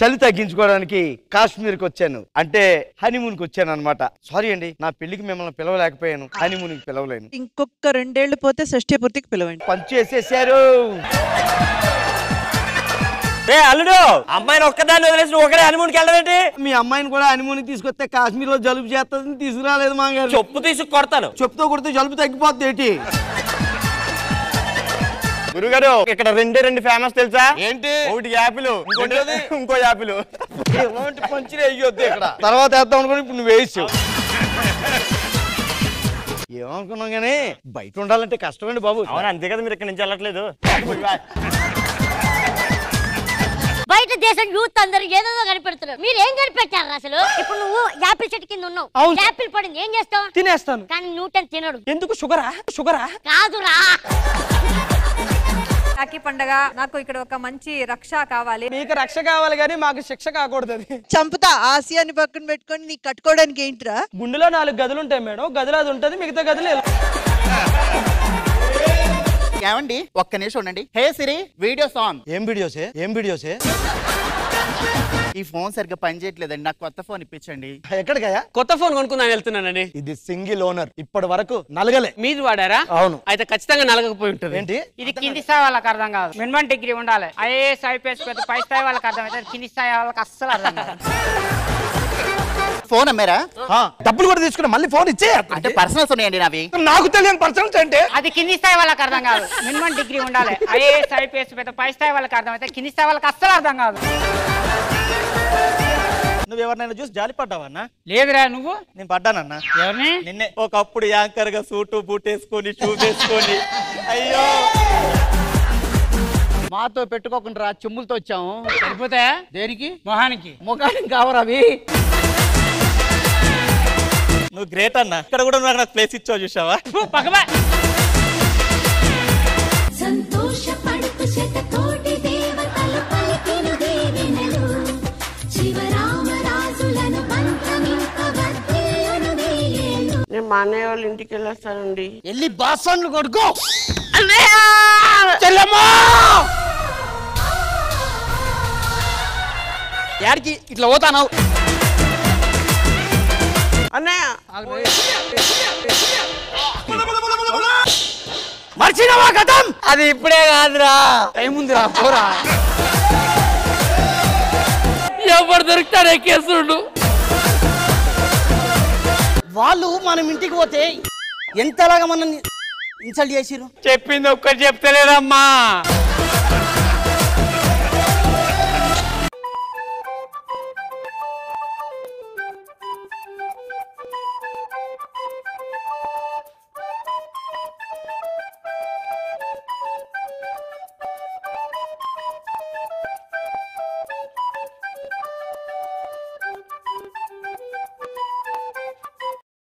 చలి తగ్గించుకోవడానికి కాశ్మీర్కి వచ్చాను, అంటే హనీమూన్కి వచ్చాను అనమాట. సారీ అండి, నా పెళ్లికి మిమ్మల్ని పిలవలేకపోయాను, హనీమూన్కి పిలవలేను. ఇంకొక 2 ఏళ్లు పోతే షష్ఠీ పూర్తికి పిలవండి. పంచు వేసేసారు. అల్లుడు, అమ్మాయిని ఒక్కదాన్ని వదిలేసి ఒకడే హనీమూన్కి వెళ్ళవేంటి? మీ అమ్మాయిని కూడా హనీమూన్కి తీసుకొస్తే కాశ్మీర్ లో జలుబు చేస్తుందని తీసుకురాలేదు మామగారు. చెప్పు తీసుకు కొడతాను. చెప్తూ కొడితే జలుబు తగ్గిపోద్ది ఏంటి? గురుగారు, ఇక్కడ 2 ఫేమస్ తెలుసా? ఏంటి? ఒకటి యాపిల్, ఇంకో యాపిల్. ఎలాంటి పంచులు వేయొద్దు ఇక్కడ. తర్వాత వేద్దాం అనుకుని ఇప్పుడు నువ్వు వేయచ్చు. ఏమనుకున్నాం కానీ బయట ఉండాలంటే కష్టమండి బాబు. అవును, అంతే కదా, మీరు ఇక్కడ నుంచి వెళ్ళట్లేదు. బయట దేశం యూత్ అందరు ఏదో కనిపెడుతున్నారు, మీరు ఏం కనిపెట్టారు అసలు? ఇప్పుడు నువ్వు యాపిల్ చెట్టు కింద ఉన్నావు, యాపిల్ పడింది, ఏం చేస్తావు? తినేస్తాను. కానీ న్యూటన్ తినడు. ఎందుకు? షుగరా కాదురా. రాఖీ పండగ, నాకు ఇక్కడ ఒక మంచి రక్ష కావాలి. మీకు రక్ష కావాలి కానీ మాకు శిక్ష కాకూడదు. చంపుతా. ఆసియాని పక్కన పెట్టుకొని నీకు కట్టుకోవడానికి ఏంట్రా? గుండెలో 4 గదులు ఉంటాయి మేడం, గదిలో అది ఉంటుంది, మిగతా గదులు. ఏమండి, ఒక్క నిమిషం ఉండండి. హే సిరి, వీడియో సాంగ్. ఏం వీడియోసే? ఈ ఫోన్ సరిగ్గా పనిచేయట్లేదండి, నాకు కొత్త ఫోన్ ఇప్పించండి. ఎక్కడికయ్యా? కొత్త ఫోన్ కొనుక్కుందాని వెళ్తున్నానండి. ఇది సింగిల్ ఓనర్, ఇప్పటి వరకు నలగలే. మీది వాడారా? అవును. అయితే ఖచ్చితంగా నలగకపోయి ఉంటుంది. ఏంటి? ఇది కింది స్థాయి వాళ్ళకి అర్థం కాదు, మినిమం డిగ్రీ ఉండాలి. ఐఏఎస్ ఐపీఎస్ పెద్ద పై స్థాయి వాళ్ళకి అర్థం అవుతుంది, కింది స్థాయి వాళ్ళకి అస్సలు అర్థం కాదు. ఫోన్ అమ్మారా? డబ్బులు కూడా తీసుకున్నా, మళ్ళీ ఫోన్ ఇచ్చే. అంటే పర్సనల్స్ ఉన్నాయండి నావి. నాకు తెలియని పర్సనల్స్ అంటే అది కింది స్థాయి వాళ్ళకి అర్థం కాదు, మినిమం డిగ్రీ ఉండాలి. ఐఏఎస్ ఐపీఎస్ పెద్ద పై స్థాయి వాళ్ళకి అర్థం అయితే, కింది స్థాయి వాళ్ళకి అస్సలు అర్థం కాదు. నువ్వు ఎవరినైనా చూసి జాలి పడ్డావన్నా? లేదురా. నువ్వు? నేను పడ్డానన్నా. ఎవరిని? నిన్నే. ఒకప్పుడు యాంకర్ గా సూటు బూట్ వేసుకొని షూస్ వేసుకొని, అయ్యో మాతో పెట్టుకోకుండా చెమ్ములతో వచ్చాము. సరిపోతాయా? దేనికి? మొహానికి. ముఖానికి కావరా అవి? నువ్వు గ్రేట్ అన్నా. ఇక్కడ కూడా నాకు ప్లేస్ ఇచ్చావు, చూసావా? పక్కవా. సంతోషపడుతు శతకోటి దేవతలు పలికిన దీవెనలు, శివరామరాజులను బంధమింపబద్దేయును వేయేలు. నేను మా అన్నయ్య వాళ్ళ ఇంటికి వెళ్ళొస్తానండి. వెళ్ళి బాసన్లు కొడుకో. యాడికి ఇట్లా పోతాను? అన్నయ్య, మర్చినవా కథం? అది ఇప్పుడే కాదురా, టైం ఉందిరా, పోరా. ఎవరు దొరుకుతాడే కేసుడు? వాళ్ళు మనం ఇంటికి పోతే ఎంతలాగా మనం ఇన్సల్ట్ చేసిరు. చెప్పింది ఒక్కటి చెప్తలేదమ్మా.